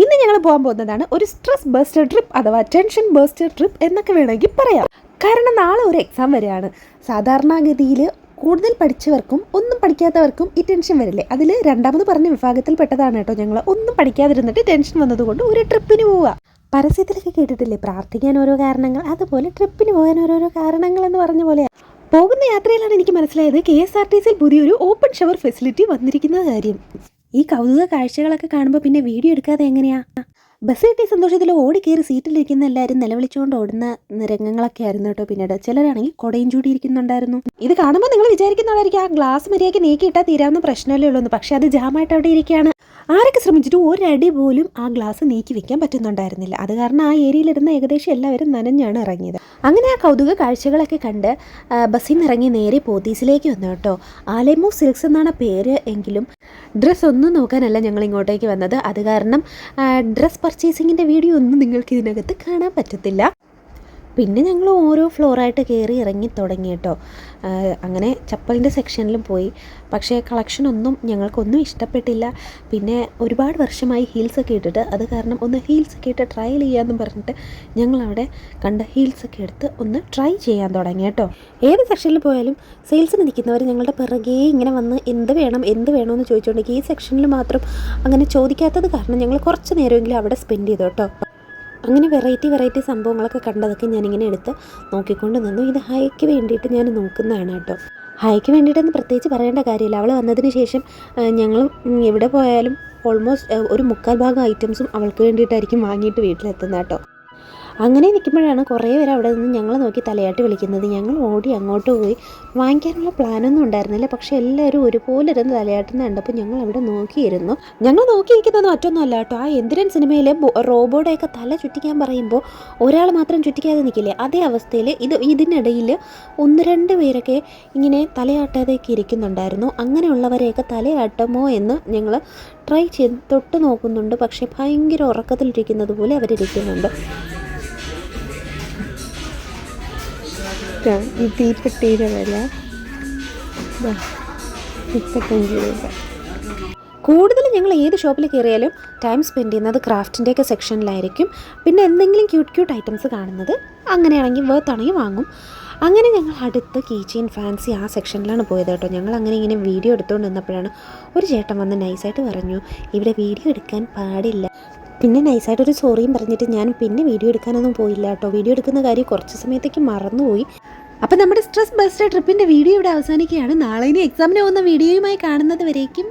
ഇന്ന് ഞങ്ങൾ പോകാൻ പോകുന്നതാണ് ഒരു സ്ട്രെസ് ബസ്റ്റർ ട്രിപ്പ് അഥവാ ടെൻഷൻ ബസ്റ്റർ ട്രിപ്പ് എന്നൊക്കെ വേണമെങ്കിൽ പറയാം. കാരണം നാളെ ഒരു എക്സാം വരികയാണ്. സാധാരണഗതിയിൽ കൂടുതൽ പഠിച്ചവർക്കും ഒന്നും പഠിക്കാത്തവർക്കും ഈ ടെൻഷൻ വരില്ലേ, അതിൽ രണ്ടാമത് പറഞ്ഞ വിഭാഗത്തിൽപ്പെട്ടതാണ് കേട്ടോ ഞങ്ങൾ. ഒന്നും പഠിക്കാതിരുന്നിട്ട് ടെൻഷൻ വന്നതുകൊണ്ട് ഒരു ട്രിപ്പിന് പോവുക. പരസ്യത്തിലൊക്കെ കേട്ടിട്ടില്ലേ പ്രാർത്ഥിക്കാൻ ഓരോ കാരണങ്ങൾ, അതുപോലെ ട്രിപ്പിന് പോകാൻ ഓരോരോ കാരണങ്ങൾ എന്ന് പറഞ്ഞ പോലെയാണ്. പോകുന്ന യാത്രയിലാണ് എനിക്ക് മനസ്സിലായത് KSRTCയിൽ പുതിയൊരു ഓപ്പൺ ഷവർ ഫെസിലിറ്റി വന്നിരിക്കുന്ന കാര്യം. ഈ കൗതുക കാഴ്ചകളൊക്കെ കാണുമ്പോൾ പിന്നെ വീഡിയോ എടുക്കാതെ എങ്ങനെയാ? ബസ് കിട്ടിയ സന്തോഷത്തിൽ ഓടിക്കയറി സീറ്റിലിരിക്കുന്ന എല്ലാവരും നിലവിളിച്ചുകൊണ്ട് ഓടുന്ന രംഗങ്ങളൊക്കെ ആയിരുന്നു കേട്ടോ. പിന്നീട് ചിലരാണെങ്കിൽ കൊടയും ചൂടിയിരിക്കുന്നുണ്ടായിരുന്നു. ഇത് കാണുമ്പോൾ നിങ്ങൾ വിചാരിക്കുന്നവരായിരിക്കും ആ ഗ്ലാസ് മര്യാദയ്ക്ക് നീക്കിയിട്ടാൽ തീരാവുന്ന പ്രശ്നമല്ലേ ഉള്ളൂ, പക്ഷേ അത് ജാമായിട്ട് അവിടെ ഇരിക്കുകയാണ്. ആരൊക്കെ ശ്രമിച്ചിട്ടും ഒരടി പോലും ആ ഗ്ലാസ് നീക്കി വെക്കാൻ പറ്റുന്നുണ്ടായിരുന്നില്ല. അത് കാരണം ആ ഏരിയയിലിരുന്ന ഏകദേശം എല്ലാവരും നനഞ്ഞാണ് ഇറങ്ങിയത്. അങ്ങനെ ആ കൗതുക കാഴ്ചകളൊക്കെ കണ്ട് ബസ്സിൽ നിന്ന് ഇറങ്ങി നേരെ പോത്തീസിലേക്ക് വന്നു കേട്ടോ. ആലേമോ സിൽക്സ് എന്നാണ് പേര് എങ്കിലും ഡ്രസ്സ് ഒന്നും നോക്കാനല്ല ഞങ്ങൾ ഇങ്ങോട്ടേക്ക് വന്നത്. അത് കാരണം ഡ്രസ് പർച്ചേസിങ്ങിൻ്റെ വീഡിയോ ഒന്നും നിങ്ങൾക്ക് ഇതിനകത്ത് കാണാൻ പറ്റത്തില്ല. പിന്നെ ഞങ്ങൾ ഓരോ ഫ്ലോറായിട്ട് കയറി ഇറങ്ങി തുടങ്ങി കേട്ടോ. അങ്ങനെ ചപ്പലിൻ്റെ സെക്ഷനിലും പോയി. പക്ഷേ കളക്ഷനൊന്നും ഞങ്ങൾക്കൊന്നും ഇഷ്ടപ്പെട്ടില്ല. പിന്നെ ഒരുപാട് വർഷമായി ഹീൽസൊക്കെ ഇട്ടിട്ട്, അത് കാരണം ഒന്ന് ഹീൽസൊക്കെ ഇട്ട് ട്രയൽ ചെയ്യാമെന്ന് പറഞ്ഞിട്ട് ഞങ്ങളവിടെ കണ്ട ഹീൽസൊക്കെ എടുത്ത് ഒന്ന് ട്രൈ ചെയ്യാൻ തുടങ്ങി കേട്ടോ. ഏത് സെക്ഷനിൽ പോയാലും സെയിൽസിന് നിൽക്കുന്നവർ ഞങ്ങളുടെ പിറകെ ഇങ്ങനെ വന്ന് എന്ത് വേണമെന്ന് ചോദിച്ചുകൊണ്ടെങ്കിൽ ഈ സെക്ഷനിൽ മാത്രം അങ്ങനെ ചോദിക്കാത്തത് കാരണം ഞങ്ങൾ കുറച്ച് നേരമെങ്കിലും അവിടെ സ്പെൻഡ് ചെയ്തു കേട്ടോ. അങ്ങനെ വെറൈറ്റി സംഭവങ്ങളൊക്കെ കണ്ടതൊക്കെ ഞാനിങ്ങനെ എടുത്ത് നോക്കിക്കൊണ്ട് നിന്നു. ഇത് ഹൈക്ക് വേണ്ടിയിട്ട് ഞാൻ നോക്കുന്നതാണ് കേട്ടോ. ഹൈക്ക് വേണ്ടിയിട്ടൊന്നും പ്രത്യേകിച്ച് പറയേണ്ട കാര്യമില്ല. അവൾ വന്നതിന് ശേഷം ഞങ്ങൾ എവിടെ പോയാലും ഓൾമോസ്റ്റ് ഒരു 3/4 ഐറ്റംസും അവൾക്ക് വേണ്ടിയിട്ടായിരിക്കും വാങ്ങിയിട്ട് വീട്ടിലെത്തുന്നത് കേട്ടോ. അങ്ങനെ നിൽക്കുമ്പോഴാണ് കുറേ പേര് അവിടെ നിന്ന് ഞങ്ങൾ നോക്കി തലയാട്ടി വിളിക്കുന്നത്. ഞങ്ങൾ ഓടി അങ്ങോട്ട് പോയി. വാങ്ങിക്കാനുള്ള പ്ലാനൊന്നും ഉണ്ടായിരുന്നില്ല, പക്ഷേ എല്ലാവരും ഒരുപോലെ ഇരുന്ന് തലയാട്ടുന്ന കണ്ടപ്പോൾ ഞങ്ങൾ അവിടെ നോക്കിയിരുന്നു. ഞങ്ങൾ നോക്കിയിരിക്കുന്നത് മറ്റൊന്നുമല്ല കേട്ടോ, ആ എന്തിരൻ സിനിമയിലെ റോബോയുടെയൊക്കെ തല ചുറ്റിക്കാൻ പറയുമ്പോൾ ഒരാൾ മാത്രം ചുറ്റിക്കാതെ നിൽക്കില്ലേ, അതേ അവസ്ഥയിൽ ഇതിനിടയിൽ 1-2 പേരൊക്കെ ഇങ്ങനെ തലയാട്ടാതെയൊക്കെ ഇരിക്കുന്നുണ്ടായിരുന്നു. അങ്ങനെയുള്ളവരെയൊക്കെ തലയാട്ടമോ എന്ന് ഞങ്ങൾ ട്രൈ ചെയ്ത് തൊട്ട് നോക്കുന്നുണ്ട്. പക്ഷേ ഭയങ്കര ഉറക്കത്തിലിരിക്കുന്നത് പോലെ അവരിരിക്കുന്നുണ്ട്. ഈ തീപ്പെട്ടിയുടെ വില 35 രൂപ. കൂടുതലും ഞങ്ങൾ ഏത് ഷോപ്പിൽ കയറിയാലും ടൈം സ്പെൻഡ് ചെയ്യുന്നത് ക്രാഫ്റ്റിൻ്റെയൊക്കെ സെക്ഷനിലായിരിക്കും. പിന്നെ എന്തെങ്കിലും ക്യൂട്ട് ഐറ്റംസ് കാണുന്നത് അങ്ങനെയാണെങ്കിൽ വേർത്താണെങ്കിൽ വാങ്ങും. അങ്ങനെ ഞങ്ങൾ അടുത്ത് കീച്ചെയിൻ ഫാൻസി ആ സെക്ഷനിലാണ് പോയത് കേട്ടോ. ഞങ്ങൾ അങ്ങനെ ഇങ്ങനെ വീഡിയോ എടുത്തുകൊണ്ട് നിന്നപ്പോഴാണ് ഒരു ചേട്ടൻ വന്ന് നൈസായിട്ട് പറഞ്ഞു, ഇവിടെ വീഡിയോ എടുക്കാൻ പാടില്ല. പിന്നെ നൈസായിട്ടൊരു സോറിയും പറഞ്ഞിട്ട് ഞാൻ പിന്നെ വീഡിയോ എടുക്കാനൊന്നും പോയില്ല കേട്ടോ. വീഡിയോ എടുക്കുന്ന കാര്യം കുറച്ച് സമയത്തേക്ക് മറന്നുപോയി. അപ്പോൾ നമ്മുടെ സ്ട്രെസ് ബസ്റ്റർ ട്രിപ്പിൻ്റെ വീഡിയോ ഇവിടെ അവസാനിക്കുകയാണ്. നാളെ ഇനി എക്സാമിന് പോകുന്ന വീഡിയോയുമായി കാണുന്നത് വരേക്കും